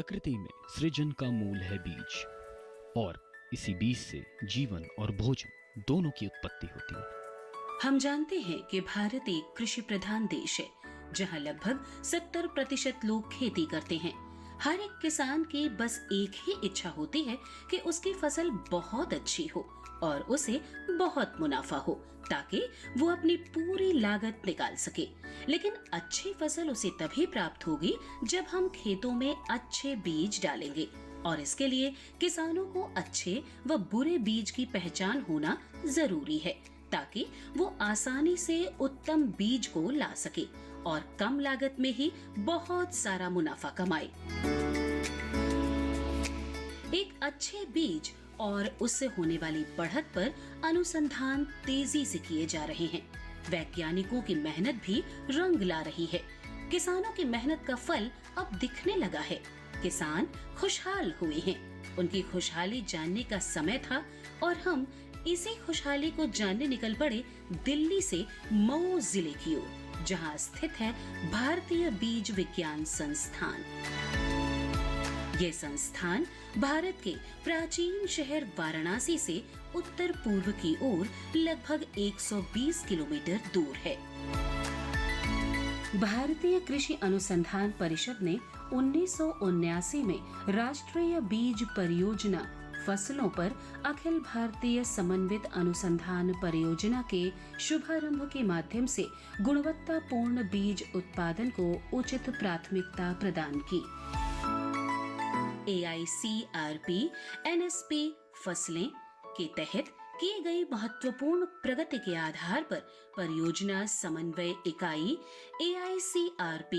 प्रकृति में सृजन का मूल है बीज, और इसी बीज से जीवन और भोजन दोनों की उत्पत्ति होती है। हम जानते हैं कि भारत एक कृषि प्रधान देश है, जहां लगभग 70% लोग खेती करते हैं। हर एक किसान की बस एक ही इच्छा होती है कि उसकी फसल बहुत अच्छी हो और उसे बहुत मुनाफा हो, ताकि वो अपनी पूरी लागत निकाल सके। लेकिन अच्छी फसल उसे तभी प्राप्त होगी जब हम खेतों में अच्छे बीज डालेंगे, और इसके लिए किसानों को अच्छे व बुरे बीज की पहचान होना जरूरी है, ताकि वो आसानी से उत्तम बीज को ला सके और कम लागत में ही बहुत सारा मुनाफा कमाए। एक अच्छे बीज और उससे होने वाली बढ़त पर अनुसंधान तेजी से किए जा रहे हैं। वैज्ञानिकों की मेहनत भी रंग ला रही है। किसानों की मेहनत का फल अब दिखने लगा है। किसान खुशहाल हुए हैं। उनकी खुशहाली जानने का समय था और हम इसी खुशहाली को जानने निकल पड़े दिल्ली से मऊ जिले की ओर, जहां स्थित है भारतीय बीज विज्ञान संस्थान। ये संस्थान भारत के प्राचीन शहर वाराणसी से उत्तर पूर्व की ओर लगभग 120 किलोमीटर दूर है। भारतीय कृषि अनुसंधान परिषद ने 1979 में राष्ट्रीय बीज परियोजना फसलों पर अखिल भारतीय समन्वित अनुसंधान परियोजना के शुभारंभ के माध्यम से गुणवत्तापूर्ण बीज उत्पादन को उचित प्राथमिकता प्रदान की। AICRP NSP फसलें के तहत की गई महत्वपूर्ण प्रगति के आधार पर परियोजना समन्वय इकाई AICRP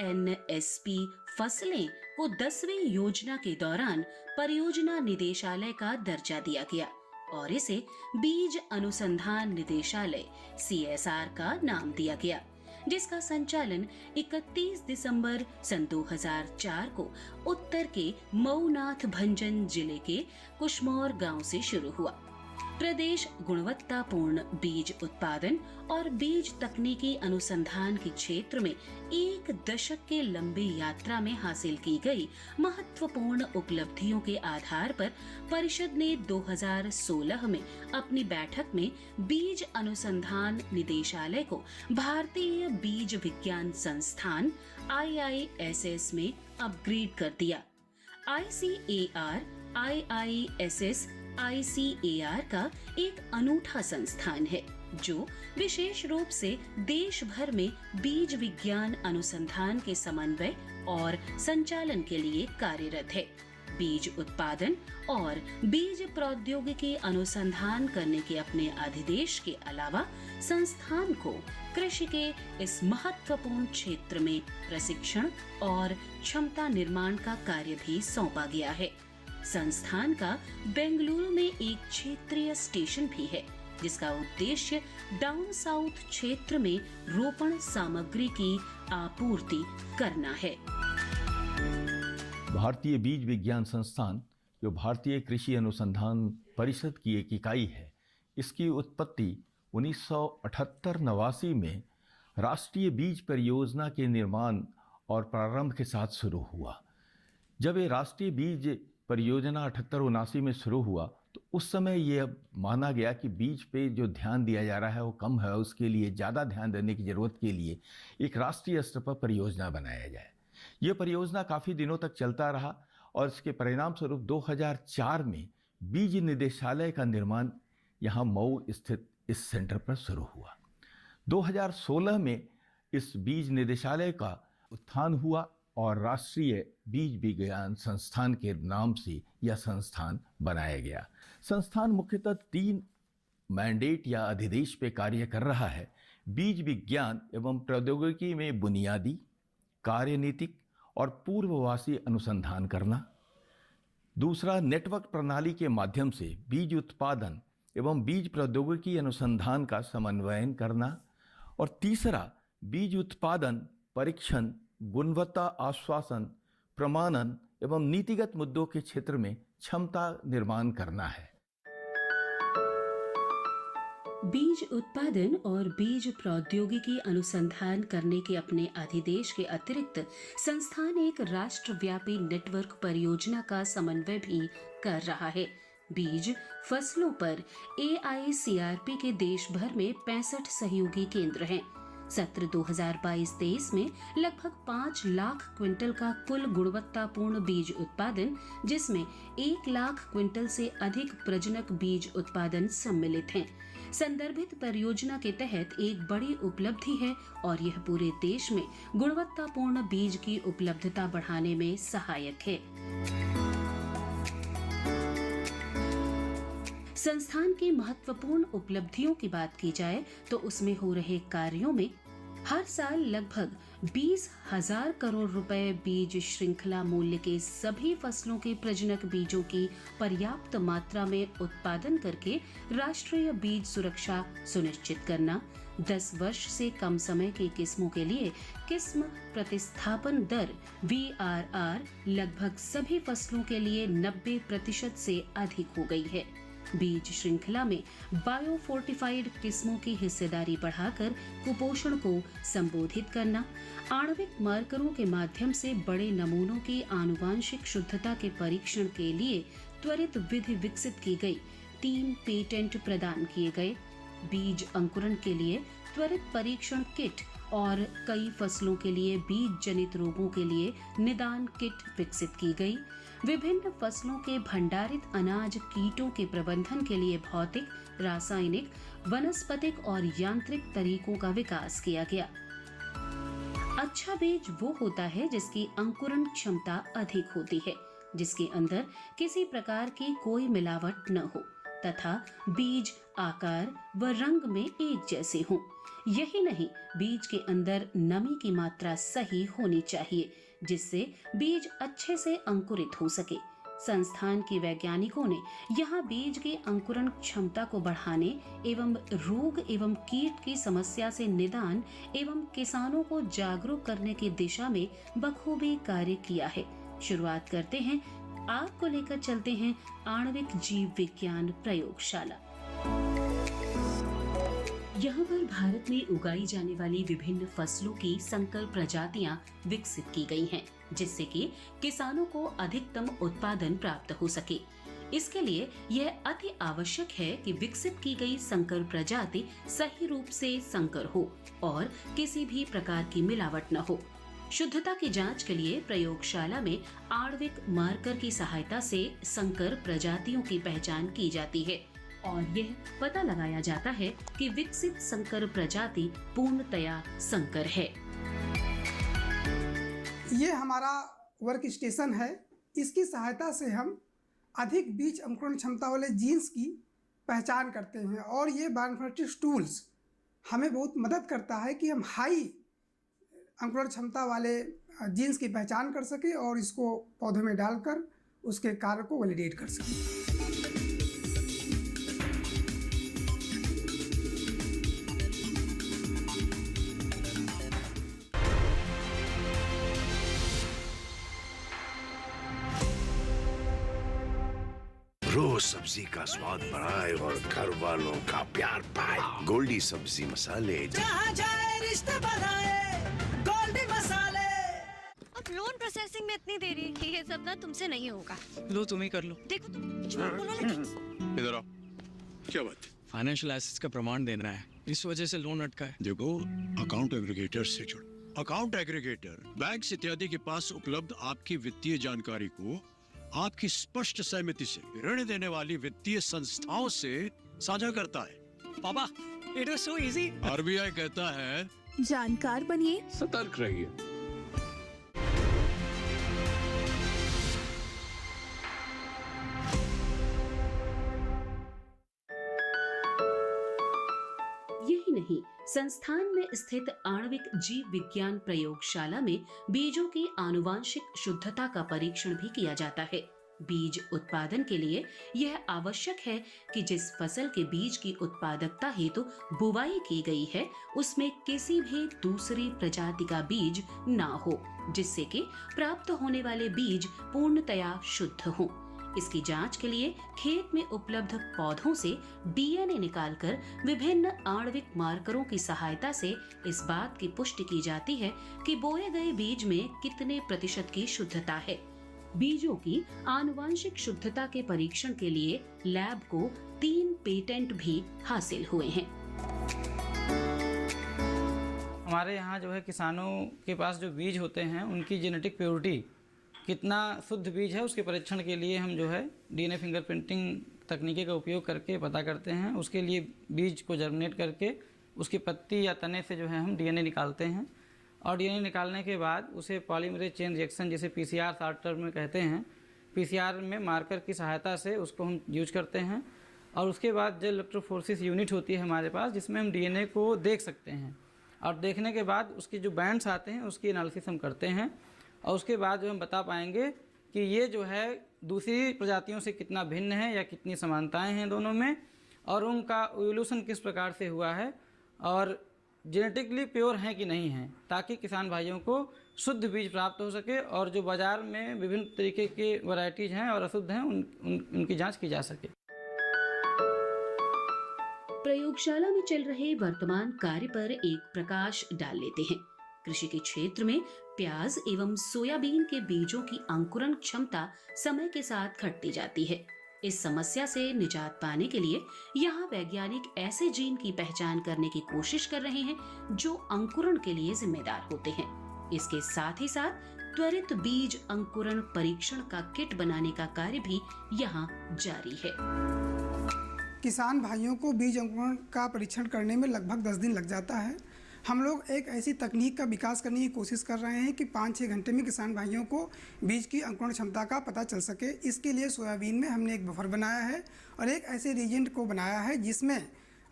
NSP फसलें को 10वीं योजना के दौरान परियोजना निदेशालय का दर्जा दिया गया और इसे बीज अनुसंधान निदेशालय CSR का नाम दिया गया, जिसका संचालन 31 दिसंबर सन 2004 को उत्तर के मऊनाथ भंजन जिले के कुशमौर गांव से शुरू हुआ। प्रदेश गुणवत्तापूर्ण बीज उत्पादन और बीज तकनीकी अनुसंधान के क्षेत्र में एक दशक के लंबी यात्रा में हासिल की गई महत्वपूर्ण उपलब्धियों के आधार पर परिषद ने 2016 में अपनी बैठक में बीज अनुसंधान निदेशालय को भारतीय बीज विज्ञान संस्थान IISS में अपग्रेड कर दिया। ICAR IISS ICAR का एक अनूठा संस्थान है जो विशेष रूप से देश भर में बीज विज्ञान अनुसंधान के समन्वय और संचालन के लिए कार्यरत है। बीज उत्पादन और बीज प्रौद्योगिकी अनुसंधान करने के अपने अधिदेश के अलावा संस्थान को कृषि के इस महत्वपूर्ण क्षेत्र में प्रशिक्षण और क्षमता निर्माण का कार्य भी सौंपा गया है। संस्थान का बेंगलुरु में एक क्षेत्रीय स्टेशन भी है, जिसका उद्देश्य डाउन साउथ क्षेत्र में रोपण सामग्री की आपूर्ति करना है। भारतीय बीज विज्ञान संस्थान, जो भारतीय कृषि अनुसंधान परिषद की एक इकाई है, इसकी उत्पत्ति 1978-89 में राष्ट्रीय बीज परियोजना के निर्माण और प्रारंभ के साथ शुरू हुआ। जब ये राष्ट्रीय बीज परियोजना 78-79 में शुरू हुआ तो उस समय ये माना गया कि बीज पे जो ध्यान दिया जा रहा है वो कम है, उसके लिए ज़्यादा ध्यान देने की ज़रूरत के लिए एक राष्ट्रीय स्तर पर परियोजना बनाया जाए। ये परियोजना काफ़ी दिनों तक चलता रहा और इसके परिणाम स्वरूप 2004 में बीज निदेशालय का निर्माण यहाँ मऊ स्थित इस सेंटर पर शुरू हुआ। 2016 में इस बीज निदेशालय का उत्थान हुआ और राष्ट्रीय बीज विज्ञान संस्थान के नाम से यह संस्थान बनाया गया। संस्थान मुख्यतः 3 मैंडेट या अधिदेश पे कार्य कर रहा है। बीज विज्ञान एवं प्रौद्योगिकी में बुनियादी, कार्यनीतिक और पूर्ववासी अनुसंधान करना। दूसरा, नेटवर्क प्रणाली के माध्यम से बीज उत्पादन एवं बीज प्रौद्योगिकी अनुसंधान का समन्वयन करना। और तीसरा, बीज उत्पादन, परीक्षण, गुणवत्ता आश्वासन, प्रमाणन एवं नीतिगत मुद्दों के क्षेत्र में क्षमता निर्माण करना है। बीज उत्पादन और बीज प्रौद्योगिकी अनुसंधान करने के अपने अधिदेश के अतिरिक्त संस्थान एक राष्ट्रव्यापी नेटवर्क परियोजना का समन्वय भी कर रहा है। बीज फसलों पर AICRP के देश भर में 65 सहयोगी केंद्र हैं। सत्र 2022-23 में लगभग 5 लाख क्विंटल का कुल गुणवत्तापूर्ण बीज उत्पादन, जिसमें 1 लाख क्विंटल से अधिक प्रजनक बीज उत्पादन सम्मिलित हैं। संदर्भित परियोजना के तहत एक बड़ी उपलब्धि है और यह पूरे देश में गुणवत्तापूर्ण बीज की उपलब्धता बढ़ाने में सहायक है। संस्थान की महत्वपूर्ण उपलब्धियों की बात की जाए तो उसमें हो रहे कार्यों में हर साल लगभग 20,000 करोड़ रुपए बीज श्रृंखला मूल्य के सभी फसलों के प्रजनक बीजों की पर्याप्त मात्रा में उत्पादन करके राष्ट्रीय बीज सुरक्षा सुनिश्चित करना, 10 वर्ष से कम समय के किस्मों के लिए किस्म प्रतिस्थापन दर VRR लगभग सभी फसलों के लिए 90% से अधिक हो गई है। बीज श्रृंखला में बायोफोर्टिफाइड किस्मों की हिस्सेदारी बढ़ाकर कुपोषण को संबोधित करना, आणविक मार्करों के माध्यम से बड़े नमूनों की आनुवांशिक शुद्धता के परीक्षण के लिए त्वरित विधि विकसित की गई, 3 पेटेंट प्रदान किए गए। बीज अंकुरण के लिए त्वरित परीक्षण किट और कई फसलों के लिए बीज जनित रोगों के लिए निदान किट विकसित की गई। विभिन्न फसलों के भंडारित अनाज कीटों के प्रबंधन के लिए भौतिक, रासायनिक, वनस्पतिक और यांत्रिक तरीकों का विकास किया गया। अच्छा बीज वो होता है जिसकी अंकुरण क्षमता अधिक होती है, जिसके अंदर किसी प्रकार की कोई मिलावट न हो तथा बीज आकार व रंग में एक जैसे हों। यही नहीं, बीज के अंदर नमी की मात्रा सही होनी चाहिए जिससे बीज अच्छे से अंकुरित हो सके। संस्थान के वैज्ञानिकों ने यहाँ बीज की अंकुरण क्षमता को बढ़ाने एवं रोग एवं कीट की समस्या से निदान एवं किसानों को जागरूक करने की दिशा में बखूबी कार्य किया है। शुरुआत करते हैं, आपको लेकर चलते हैं आणविक जीव विज्ञान प्रयोगशाला। यहाँ पर भारत में उगाई जाने वाली विभिन्न फसलों की संकर प्रजातियां विकसित की गई हैं, जिससे कि किसानों को अधिकतम उत्पादन प्राप्त हो सके। इसके लिए यह अति आवश्यक है कि विकसित की गई संकर प्रजाति सही रूप से संकर हो और किसी भी प्रकार की मिलावट न हो। शुद्धता की जांच के लिए प्रयोगशाला में आणविक मार्कर की सहायता से संकर प्रजातियों की पहचान की जाती है और यह पता लगाया जाता है कि विकसित संकर प्रजाति पूर्णतया संकर है। ये हमारा वर्क स्टेशन है। इसकी सहायता से हम अधिक बीज अंकुरण क्षमता वाले जीन्स की पहचान करते हैं और ये बायोइन्फॉर्मेटिक्स टूल्स हमें बहुत मदद करता है कि हम हाई अंकुरण क्षमता वाले जीन्स की पहचान कर सकें और इसको पौधों में डालकर उसके कार्य को वैलिडेट कर सकें। रोज सब्जी का स्वाद बढ़ाए और घर वालों का प्यार पाए। गोल्डी सब्जी मसाले, जहाँ जाए रिश्ते बनाए, गोल्डी मसाले। अब लोन प्रोसेसिंग में इतनी देरी, ये सब ना तुमसे नहीं होगा। लो तुम ही कर लो। देखो तुम झूठ बोलने लगी। इधर आओ। क्या बात? फाइनेंशियल एसेट्स का प्रमाण देना है, इस वजह से लोन अटका है। देखो, अकाउंट एग्रीगेटर से जुड़ो। अकाउंट एग्रीगेटर बैंक इत्यादि के पास उपलब्ध आपकी वित्तीय जानकारी को आपकी स्पष्ट सहमति से ऋण देने वाली वित्तीय संस्थाओं से साझा करता है। पापा, it was so easy. RBI कहता है, जानकार बनिए, सतर्क रहिए। यही नहीं, संस्थान में स्थित आणविक जीव विज्ञान प्रयोगशाला में बीजों की आनुवांशिक शुद्धता का परीक्षण भी किया जाता है। बीज उत्पादन के लिए यह आवश्यक है कि जिस फसल के बीज की उत्पादकता हेतु बुवाई की गई है उसमें किसी भी दूसरी प्रजाति का बीज ना हो, जिससे कि प्राप्त होने वाले बीज पूर्णतया शुद्ध हों। इसकी जांच के लिए खेत में उपलब्ध पौधों से डीएनए निकालकर विभिन्न आणविक मार्करों की सहायता से इस बात की पुष्टि की जाती है कि बोए गए बीज में कितने प्रतिशत की शुद्धता है। बीजों की आनुवांशिक शुद्धता के परीक्षण के लिए लैब को 3 पेटेंट भी हासिल हुए हैं। हमारे यहाँ जो है किसानों के पास जो बीज होते हैं उनकी जेनेटिक प्योरिटी कितना शुद्ध बीज है उसके परीक्षण के लिए हम जो है डीएनए फिंगरप्रिंटिंग तकनीकी का उपयोग करके पता करते हैं। उसके लिए बीज को जर्मिनेट करके उसकी पत्ती या तने से जो है हम डीएनए निकालते हैं और डीएनए निकालने के बाद उसे पॉलीमरेज चेन रिएक्शन जिसे पीसीआर शॉर्ट टर्म में कहते हैं, पीसीआर में मार्कर की सहायता से उसको हम यूज करते हैं। और उसके बाद जो इलेक्ट्रोफोरेसिस यूनिट होती है हमारे पास जिसमें हम डीएनए को देख सकते हैं और देखने के बाद उसके जो बैंड्स आते हैं उसकी एनालिसिस हम करते हैं और उसके बाद जो हम बता पाएंगे कि ये जो है दूसरी प्रजातियों से कितना भिन्न है या कितनी समानताएं हैं दोनों में और उनका इवोल्यूशन किस प्रकार से हुआ है और जेनेटिकली प्योर हैं कि नहीं हैं, ताकि किसान भाइयों को शुद्ध बीज प्राप्त हो सके और जो बाज़ार में विभिन्न तरीके के वैरायटीज़ हैं और अशुद्ध हैं उनकी जांच की जा सके। प्रयोगशाला में चल रहे वर्तमान कार्य पर एक प्रकाश डाल लेते हैं। कृषि के क्षेत्र में प्याज एवं सोयाबीन के बीजों की अंकुरण क्षमता समय के साथ घटती जाती है। इस समस्या से निजात पाने के लिए यहाँ वैज्ञानिक ऐसे जीन की पहचान करने की कोशिश कर रहे हैं जो अंकुरण के लिए जिम्मेदार होते हैं। इसके साथ ही साथ त्वरित बीज अंकुरण परीक्षण का किट बनाने का कार्य भी यहाँ जारी है। किसान भाइयों को बीज अंकुरण का परीक्षण करने में लगभग 10 दिन लग जाता है। हम लोग एक ऐसी तकनीक का विकास करने की कोशिश कर रहे हैं कि 5-6 घंटे में किसान भाइयों को बीज की अंकुरण क्षमता का पता चल सके। इसके लिए सोयाबीन में हमने एक बफर बनाया है और एक ऐसे रिएजेंट को बनाया है जिसमें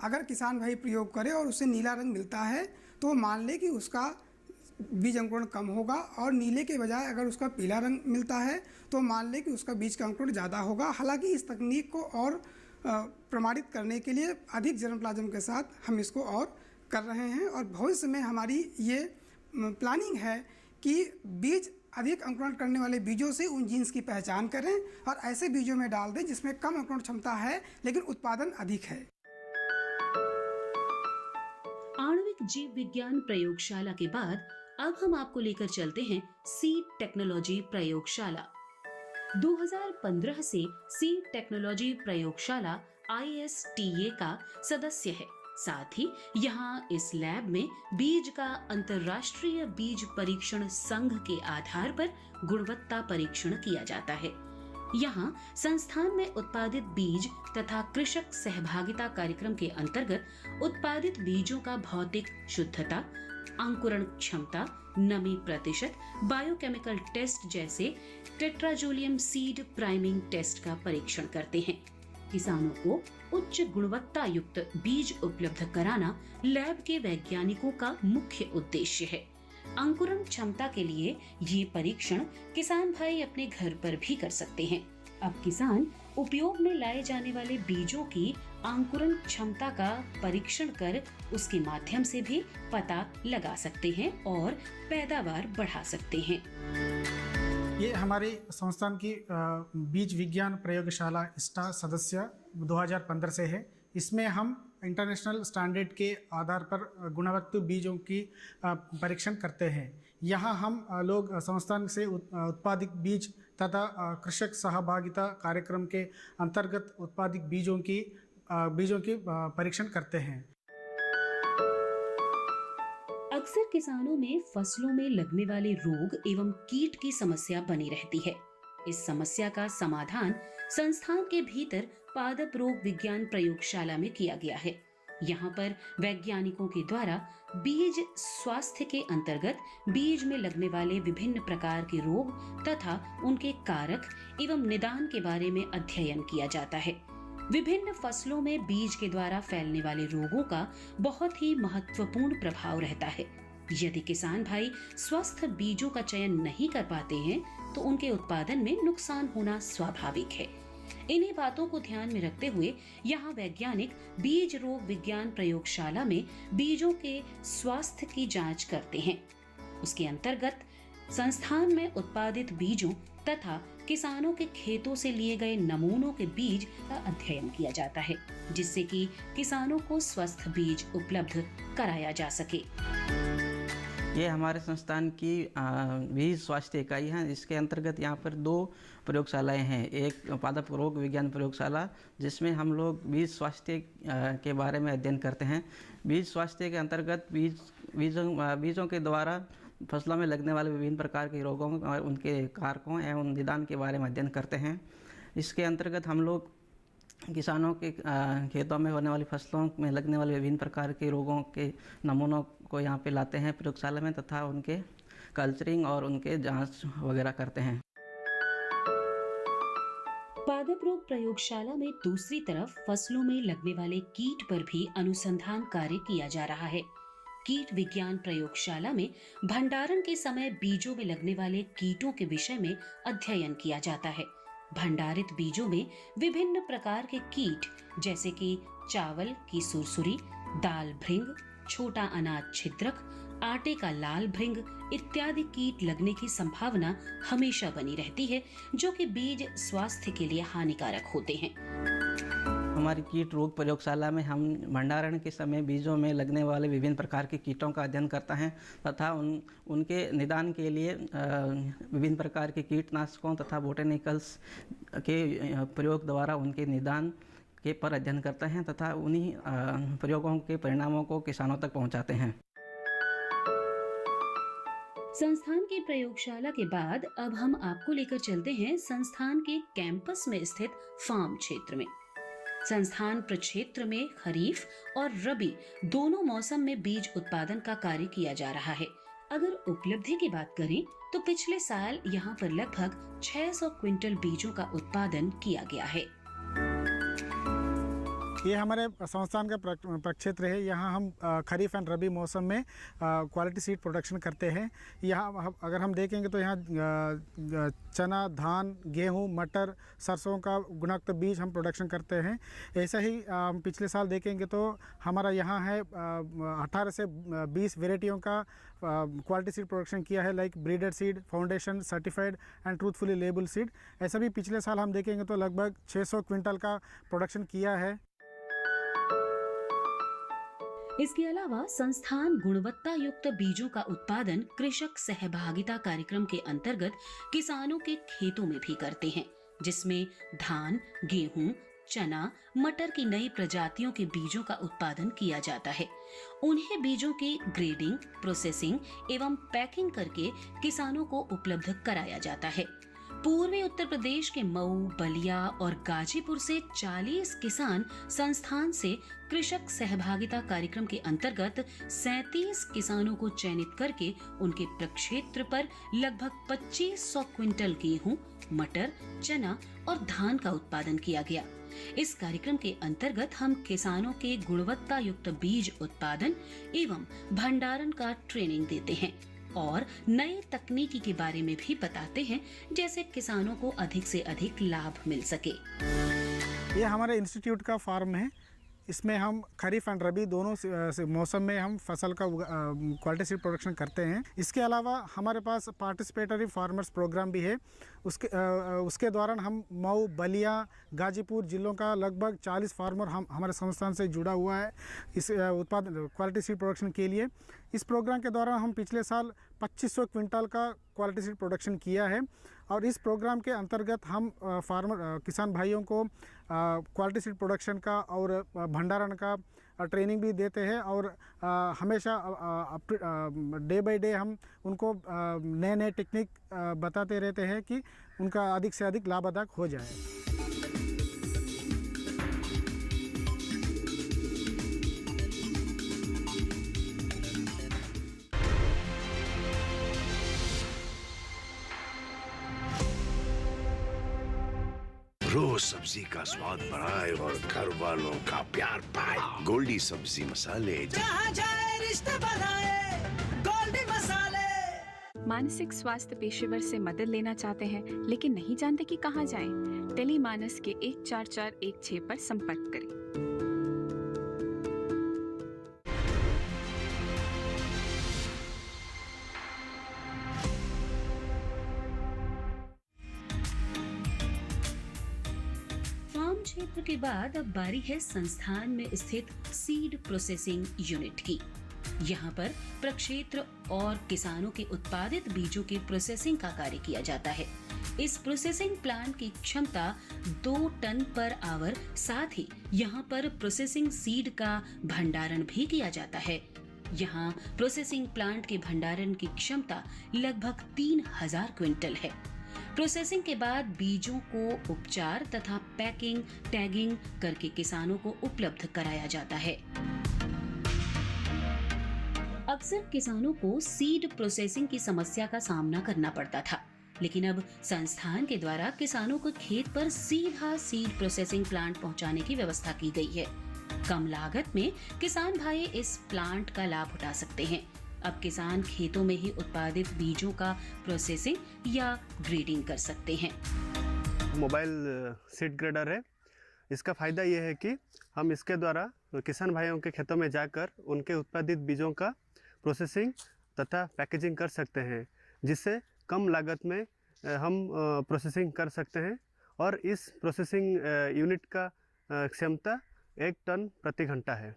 अगर किसान भाई प्रयोग करे और उसे नीला रंग मिलता है तो मान ले कि उसका बीज अंकुरण कम होगा और नीले के बजाय अगर उसका पीला रंग मिलता है तो मान ले कि उसका बीज का अंकुरण ज़्यादा होगा। हालांकि इस तकनीक को और प्रमाणित करने के लिए अधिक जर्मप्लाज्म के साथ हम इसको और कर रहे हैं और भविष्य में हमारी ये प्लानिंग है कि बीज अधिक अंकुरण करने वाले बीजों से उन जीन्स की पहचान करें और ऐसे बीजों में डाल दें जिसमें कम अंकुरण क्षमता है लेकिन उत्पादन अधिक है। आणविक जीव विज्ञान प्रयोगशाला के बाद अब हम आपको लेकर चलते हैं सीड टेक्नोलॉजी प्रयोगशाला। 2015 से सीड टेक्नोलॉजी प्रयोगशाला ISTA का सदस्य है। साथ ही यहाँ इस लैब में बीज का अंतर्राष्ट्रीय बीज परीक्षण संघ के आधार पर गुणवत्ता परीक्षण किया जाता है। यहाँ संस्थान में उत्पादित बीज तथा कृषक सहभागिता कार्यक्रम के अंतर्गत उत्पादित बीजों का भौतिक शुद्धता, अंकुरण क्षमता, नमी प्रतिशत, बायोकेमिकल टेस्ट जैसे टेट्राजोलियम सीड प्राइमिंग टेस्ट का परीक्षण करते हैं। किसानों को उच्च गुणवत्ता युक्त बीज उपलब्ध कराना लैब के वैज्ञानिकों का मुख्य उद्देश्य है। अंकुरण क्षमता के लिए ये परीक्षण किसान भाई अपने घर पर भी कर सकते हैं। अब किसान उपयोग में लाए जाने वाले बीजों की अंकुरण क्षमता का परीक्षण कर उसके माध्यम से भी पता लगा सकते हैं और पैदावार बढ़ा सकते हैं। ये हमारे संस्थान की बीज विज्ञान प्रयोगशाला ISTA सदस्य 2015 से है। इसमें हम इंटरनेशनल स्टैंडर्ड के आधार पर गुणवत्ता बीजों की परीक्षण करते हैं। यहाँ हम लोग संस्थान से उत्पादित बीज तथा कृषक सहभागिता कार्यक्रम के अंतर्गत उत्पादित बीजों की परीक्षण करते हैं। अक्सर किसानों में फसलों में लगने वाले रोग एवं कीट की समस्या बनी रहती है। इस समस्या का समाधान संस्थान के भीतर पादप रोग विज्ञान प्रयोगशाला में किया गया है। यहाँ पर वैज्ञानिकों के द्वारा बीज स्वास्थ्य के अंतर्गत बीज में लगने वाले विभिन्न प्रकार के रोग तथा उनके कारक एवं निदान के बारे में अध्ययन किया जाता है। विभिन्न फसलों में बीज के द्वारा फैलने वाले रोगों का बहुत ही महत्वपूर्ण प्रभाव रहता है। यदि किसान भाई स्वस्थ बीजों का चयन नहीं कर पाते हैं तो उनके उत्पादन में नुकसान होना स्वाभाविक है। इन्हीं बातों को ध्यान में रखते हुए यहाँ वैज्ञानिक बीज रोग विज्ञान प्रयोगशाला में बीजों के स्वास्थ्य की जांच करते हैं। उसके अंतर्गत संस्थान में उत्पादित बीजों तथा किसानों के खेतों से लिए गए नमूनों के बीज का अध्ययन किया जाता है, जिससे कि किसानों को स्वस्थ बीज उपलब्ध कराया जा सके। ये हमारे संस्थान की बीज स्वास्थ्य इकाई है। इसके अंतर्गत यहाँ पर 2 प्रयोगशालाएं हैं। एक पादप रोग विज्ञान प्रयोगशाला, जिसमें हम लोग बीज स्वास्थ्य के बारे में अध्ययन करते हैं। बीज स्वास्थ्य के अंतर्गत बीजों के द्वारा फसलों में लगने वाले विभिन्न प्रकार के रोगों और उनके कारकों एवं निदान के बारे में अध्ययन करते हैं। इसके अंतर्गत हम लोग किसानों के खेतों में होने वाली फसलों में लगने वाले विभिन्न प्रकार के रोगों के नमूनों को यहाँ पे लाते हैं प्रयोगशाला में, तथा उनके कल्चरिंग और उनके जांच वगैरह करते हैं। पादप रोग प्रयोगशाला में दूसरी तरफ फसलों में लगने वाले कीट पर भी अनुसंधान कार्य किया जा रहा है। कीट विज्ञान प्रयोगशाला में भंडारण के समय बीजों में लगने वाले कीटों के विषय में अध्ययन किया जाता है। भंडारित बीजों में विभिन्न प्रकार के कीट जैसे कि चावल की सुरसुरी, दाल भृंग, छोटा अनाज छिद्रक, आटे का लाल भृंग इत्यादि कीट लगने की संभावना हमेशा बनी रहती है, जो कि बीज स्वास्थ्य के लिए हानिकारक होते हैं। हमारी कीट रोग प्रयोगशाला में हम भंडारण के समय बीजों में लगने वाले विभिन्न प्रकार के कीटों का अध्ययन करते हैं तथा उनके निदान के लिए विभिन्न प्रकार के कीटनाशकों तथा बोटेनिकल्स के प्रयोग द्वारा उनके निदान के पर अध्ययन करते हैं तथा उन्हीं प्रयोगों के परिणामों को किसानों तक पहुंचाते हैं। संस्थान की प्रयोगशाला के बाद अब हम आपको लेकर चलते हैं संस्थान के कैंपस में स्थित फार्म क्षेत्र में। संस्थान प्रक्षेत्र में खरीफ और रबी दोनों मौसम में बीज उत्पादन का कार्य किया जा रहा है। अगर उपलब्धि की बात करें तो पिछले साल यहाँ पर लगभग 600 क्विंटल बीजों का उत्पादन किया गया है। ये हमारे संस्थान का प्रक्षेत्र है। यहाँ हम खरीफ एंड रबी मौसम में क्वालिटी सीड प्रोडक्शन करते हैं। यहाँ अगर हम देखेंगे तो यहाँ चना, धान, गेहूँ, मटर, सरसों का गुणयुक्त बीज हम प्रोडक्शन करते हैं। ऐसा ही हम पिछले साल देखेंगे तो हमारा यहाँ है 18 से 20 वेराइटियों का क्वालिटी सीड प्रोडक्शन किया है, like breeder seed, foundation, certified and truthfully label seed. ऐसा भी पिछले साल हम देखेंगे तो लगभग 600 क्विंटल का प्रोडक्शन किया है। इसके अलावा संस्थान गुणवत्ता युक्त बीजों का उत्पादन कृषक सहभागिता कार्यक्रम के अंतर्गत किसानों के खेतों में भी करते हैं, जिसमें धान, गेहूं, चना, मटर की नई प्रजातियों के बीजों का उत्पादन किया जाता है। उन्हें बीजों की ग्रेडिंग, प्रोसेसिंग एवं पैकिंग करके किसानों को उपलब्ध कराया जाता है। पूर्वी उत्तर प्रदेश के मऊ, बलिया और गाजीपुर से 40 किसान संस्थान से कृषक सहभागिता कार्यक्रम के अंतर्गत 37 किसानों को चयनित करके उनके प्रक्षेत्र पर लगभग 2500 क्विंटल गेहूं, मटर, चना और धान का उत्पादन किया गया। इस कार्यक्रम के अंतर्गत हम किसानों के गुणवत्ता युक्त बीज उत्पादन एवं भंडारण का ट्रेनिंग देते हैं और नए तकनीकी के बारे में भी बताते हैं, जैसे किसानों को अधिक से अधिक लाभ मिल सके। ये हमारे इंस्टीट्यूट का फार्म है। इसमें हम खरीफ एंड रबी दोनों मौसम में हम फसल का क्वालिटी सीड प्रोडक्शन करते हैं। इसके अलावा हमारे पास पार्टिसिपेटरी फार्मर्स प्रोग्राम भी है। उसके दौरान हम मऊ, बलिया, गाजीपुर जिलों का लगभग 40 फार्मर हमारे संस्थान से जुड़ा हुआ है इस उत्पादन क्वालिटी सीड प्रोडक्शन के लिए। इस प्रोग्राम के दौरान हम पिछले साल 2500 क्विंटल का क्वालिटी सीड प्रोडक्शन किया है और इस प्रोग्राम के अंतर्गत हम किसान भाइयों को क्वालिटी सीड प्रोडक्शन का और भंडारण का ट्रेनिंग भी देते हैं और हमेशा डे बाय डे हम उनको नए नए टेक्निक बताते रहते हैं कि उनका अधिक से अधिक लाभदायक हो जाए। रोज सब्जी का स्वाद बढ़ाए और घर वालों का प्यार पाए। गोल्डी सब्जी मसाले, जहाँ जाए रिश्ते बनाए, गोल्डी मसाले। मानसिक स्वास्थ्य पेशेवर से मदद लेना चाहते हैं लेकिन नहीं जानते कि कहाँ जाएं? टेलीमानस के 14416 पर संपर्क करें। ग्रामीण क्षेत्र के बाद अब बारी है संस्थान में स्थित सीड प्रोसेसिंग यूनिट की। यहाँ पर प्रक्षेत्र और किसानों के उत्पादित बीजों की प्रोसेसिंग का कार्य किया जाता है। इस प्रोसेसिंग प्लांट की क्षमता 2 टन पर आवर, साथ ही यहाँ पर प्रोसेसिंग सीड का भंडारण भी किया जाता है। यहाँ प्रोसेसिंग प्लांट के भंडारण की क्षमता लगभग 3000 क्विंटल है। प्रोसेसिंग के बाद बीजों को उपचार तथा पैकिंग, टैगिंग करके किसानों को उपलब्ध कराया जाता है। अक्सर किसानों को सीड प्रोसेसिंग की समस्या का सामना करना पड़ता था, लेकिन अब संस्थान के द्वारा किसानों को खेत पर सीधा सीड प्रोसेसिंग प्लांट पहुंचाने की व्यवस्था की गई है। कम लागत में किसान भाई इस प्लांट का लाभ उठा सकते हैं। अब किसान खेतों में ही उत्पादित बीजों का प्रोसेसिंग या ग्रेडिंग कर सकते हैं। मोबाइल सीड ग्रेडर है। इसका फ़ायदा ये है कि हम इसके द्वारा किसान भाइयों के खेतों में जाकर उनके उत्पादित बीजों का प्रोसेसिंग तथा पैकेजिंग कर सकते हैं, जिससे कम लागत में हम प्रोसेसिंग कर सकते हैं। और इस प्रोसेसिंग यूनिट का क्षमता 1 टन प्रति घंटा है।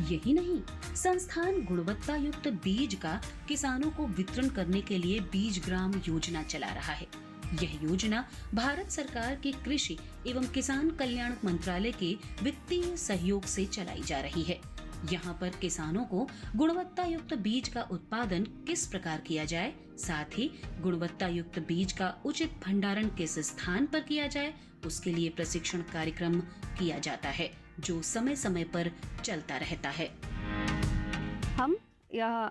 यही नहीं, संस्थान गुणवत्ता युक्त बीज का किसानों को वितरण करने के लिए बीज ग्राम योजना चला रहा है। यह योजना भारत सरकार के कृषि एवं किसान कल्याण मंत्रालय के वित्तीय सहयोग से चलाई जा रही है। यहाँ पर किसानों को गुणवत्ता युक्त बीज का उत्पादन किस प्रकार किया जाए, साथ ही गुणवत्ता युक्त बीज का उचित भंडारण किस स्थान पर किया जाए, उसके लिए प्रशिक्षण कार्यक्रम किया जाता है, जो समय समय पर चलता रहता है। हम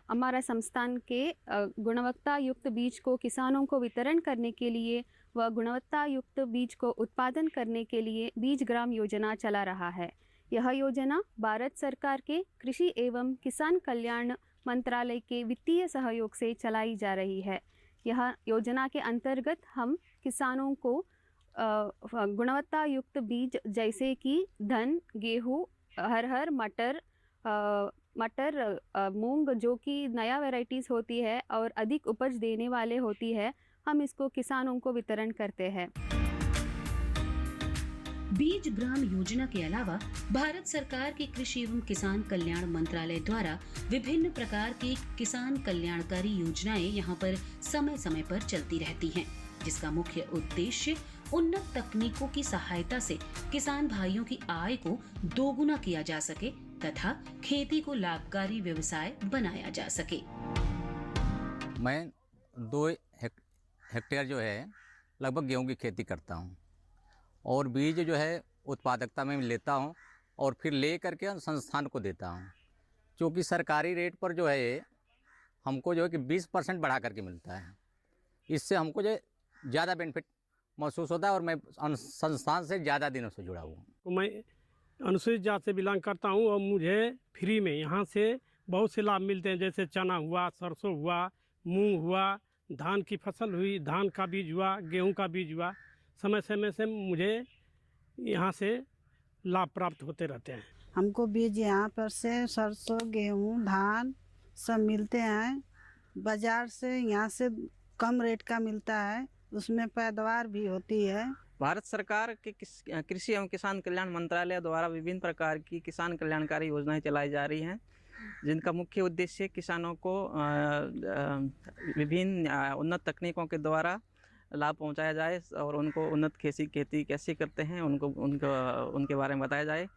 हमारा संस्थान के गुणवत्ता युक्त बीज को किसानों को वितरण करने के लिए व गुणवत्ता युक्त बीज को उत्पादन करने के लिए बीज ग्राम योजना चला रहा है। यह योजना भारत सरकार के कृषि एवं किसान कल्याण मंत्रालय के वित्तीय सहयोग से चलाई जा रही है। यह योजना के अंतर्गत हम किसानों को गुणवत्ता युक्त बीज जैसे कि धन, गेहूँ, अरहर, मटर, मूंग, जो कि नया वैरायटीज़ होती है और अधिक उपज देने वाले होती है, हम इसको किसानों को वितरण करते हैं। बीज ग्राम योजना के अलावा भारत सरकार के कृषि एवं किसान कल्याण मंत्रालय द्वारा विभिन्न प्रकार की किसान कल्याणकारी योजनाएं यहाँ पर समय समय पर चलती रहती हैं, जिसका मुख्य उद्देश्य उन्नत तकनीकों की सहायता से किसान भाइयों की आय को दोगुना किया जा सके तथा खेती को लाभकारी व्यवसाय बनाया जा सके। मैं 2 हेक्टेयर जो है लगभग गेहूं की खेती करता हूं और बीज जो है उत्पादकता में लेता हूं और फिर ले करके संस्थान को देता हूं, क्योंकि सरकारी रेट पर जो है हमको जो है कि 20% बढ़ा करके मिलता है। इससे हमको जो ज़्यादा बेनिफिट महसूस होता है और मैं संस्थान से ज़्यादा दिनों से जुड़ा हूँ। मैं अनुसूचित जाति से बिलोंग करता हूँ और मुझे फ्री में यहाँ से बहुत से लाभ मिलते हैं, जैसे चना हुआ, सरसों हुआ, मूंग हुआ, धान की फसल हुई, धान का बीज हुआ, गेहूं का बीज हुआ। समय समय से मुझे यहाँ से लाभ प्राप्त होते रहते हैं। हमको बीज यहाँ पर से सरसों, गेहूं, धान सब मिलते हैं। बाज़ार से यहाँ से कम रेट का मिलता है, उसमें पैदावार भी होती है। भारत सरकार के कृषि एवं किसान कल्याण मंत्रालय द्वारा विभिन्न प्रकार की किसान कल्याणकारी योजनाएं चलाई जा रही हैं, जिनका मुख्य उद्देश्य किसानों को विभिन्न उन्नत तकनीकों के द्वारा लाभ पहुंचाया जाए और उनको उन्नत खेती कैसे करते हैं उनके बारे में बताया जाए।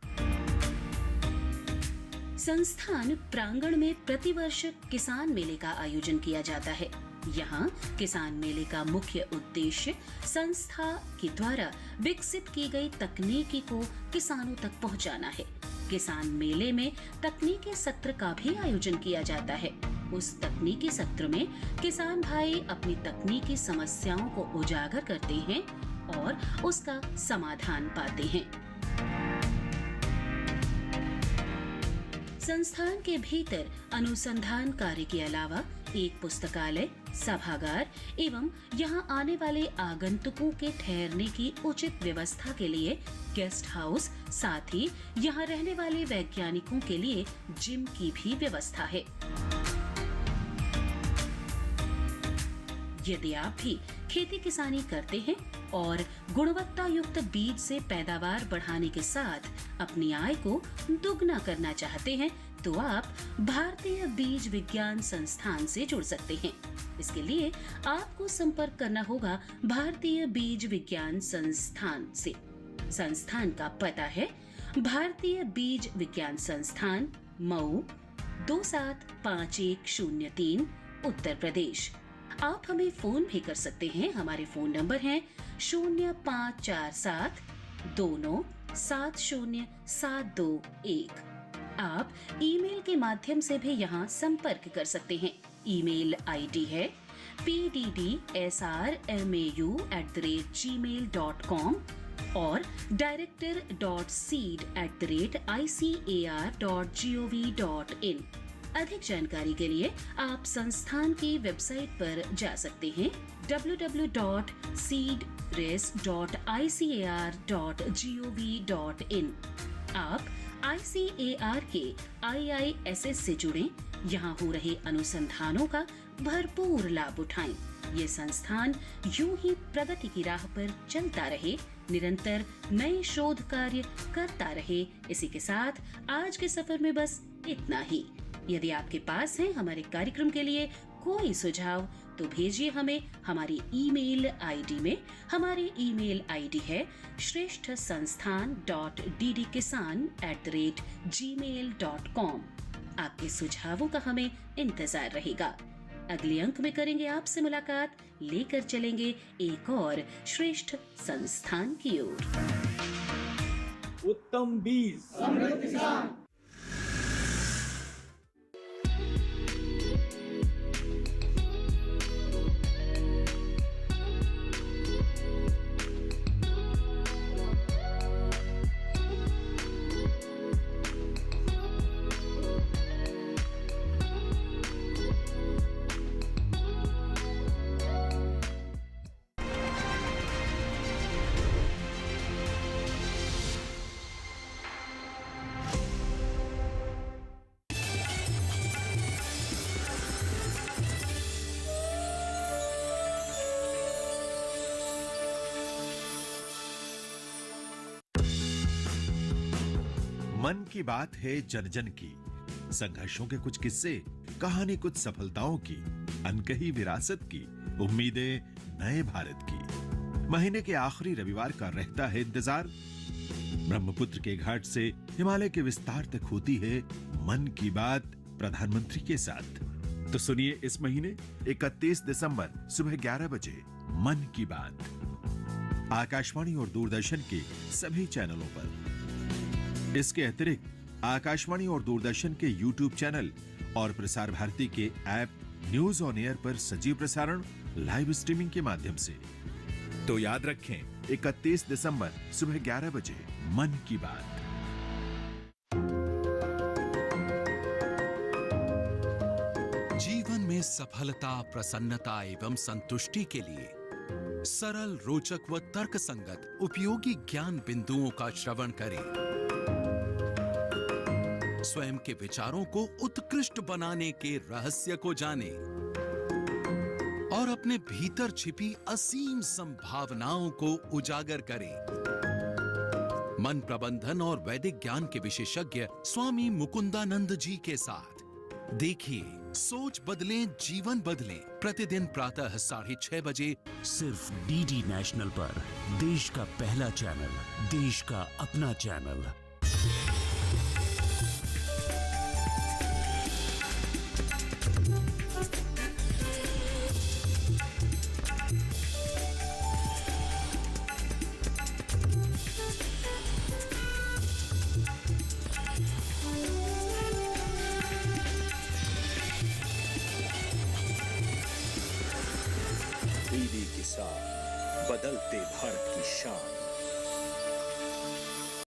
संस्थान प्रांगण में प्रतिवर्ष किसान मेले का आयोजन किया जाता है। यहाँ किसान मेले का मुख्य उद्देश्य संस्था के द्वारा विकसित की गई तकनीकी को किसानों तक पहुँचाना है। किसान मेले में तकनीकी सत्र का भी आयोजन किया जाता है। उस तकनीकी सत्र में किसान भाई अपनी तकनीकी समस्याओं को उजागर करते हैं और उसका समाधान पाते हैं। संस्थान के भीतर अनुसंधान कार्य के अलावा एक पुस्तकालय, सभागार एवं यहाँ आने वाले आगंतुकों के ठहरने की उचित व्यवस्था के लिए गेस्ट हाउस, साथ ही यहाँ रहने वाले वैज्ञानिकों के लिए जिम की भी व्यवस्था है। यदि आप भी खेती किसानी करते हैं और गुणवत्ता युक्त बीज से पैदावार बढ़ाने के साथ अपनी आय को दुगना करना चाहते हैं तो आप भारतीय बीज विज्ञान संस्थान से जुड़ सकते हैं। इसके लिए आपको संपर्क करना होगा भारतीय बीज विज्ञान संस्थान से। संस्थान का पता है भारतीय बीज विज्ञान संस्थान, मऊ 275103, उत्तर प्रदेश। आप हमें फोन भी कर सकते हैं। हमारे फोन नंबर हैं 0547 2970 आप ईमेल के माध्यम से भी यहाँ संपर्क कर सकते हैं। ईमेल आईडी है pddsrmau@gmail.com और director.seed@icar.gov.in। अधिक जानकारी के लिए आप संस्थान की वेबसाइट पर जा सकते हैं www.seedres.icar.gov.in। आप ICAR के IISS से जुड़ें। यहाँ हो रहे अनुसंधानों का भरपूर लाभ उठाएं। ये संस्थान यूं ही प्रगति की राह पर चलता रहे, निरंतर नए शोध कार्य करता रहे। इसी के साथ आज के सफर में बस इतना ही। यदि आपके पास है हमारे कार्यक्रम के लिए कोई सुझाव तो भेजिए हमें हमारी ईमेल आईडी में। हमारी ईमेल आईडी है shreshtha.ddkisan@gmail.com। आपके सुझावों का हमें इंतजार रहेगा। अगले अंक में करेंगे आपसे मुलाकात, लेकर चलेंगे एक और श्रेष्ठ संस्थान की ओर। उत्तम बीज समृद्ध किसान। मन की बात है जन जन की, संघर्षों के कुछ किस्से, कहानी कुछ सफलताओं की, अनकही विरासत की, उम्मीदें नए भारत की। महीने के आखिरी रविवार का रहता है इंतजार। ब्रह्मपुत्र के घाट से हिमालय के विस्तार तक होती है मन की बात प्रधानमंत्री के साथ। तो सुनिए इस महीने 31 दिसंबर सुबह 11 बजे मन की बात, आकाशवाणी और दूरदर्शन के सभी चैनलों पर। इसके अतिरिक्त आकाशवाणी और दूरदर्शन के YouTube चैनल और प्रसार भारती के ऐप न्यूज ऑन एयर पर सजीव प्रसारण, लाइव स्ट्रीमिंग के माध्यम से। तो याद रखें 31 दिसंबर सुबह 11 बजे मन की बात। जीवन में सफलता, प्रसन्नता एवं संतुष्टि के लिए सरल, रोचक व तर्कसंगत उपयोगी ज्ञान बिंदुओं का श्रवण करें। स्वयं के विचारों को उत्कृष्ट बनाने के रहस्य को जानें और अपने भीतर छिपी असीम संभावनाओं को उजागर करें। मन प्रबंधन और वैदिक ज्ञान के विशेषज्ञ स्वामी मुकुंदानंद जी के साथ देखिए सोच बदलें, जीवन बदलें। प्रतिदिन प्रातः 6:30 बजे सिर्फ डीडी नेशनल पर, देश का पहला चैनल, देश का अपना चैनल। डीडी किसान, बदलते भारत की शान।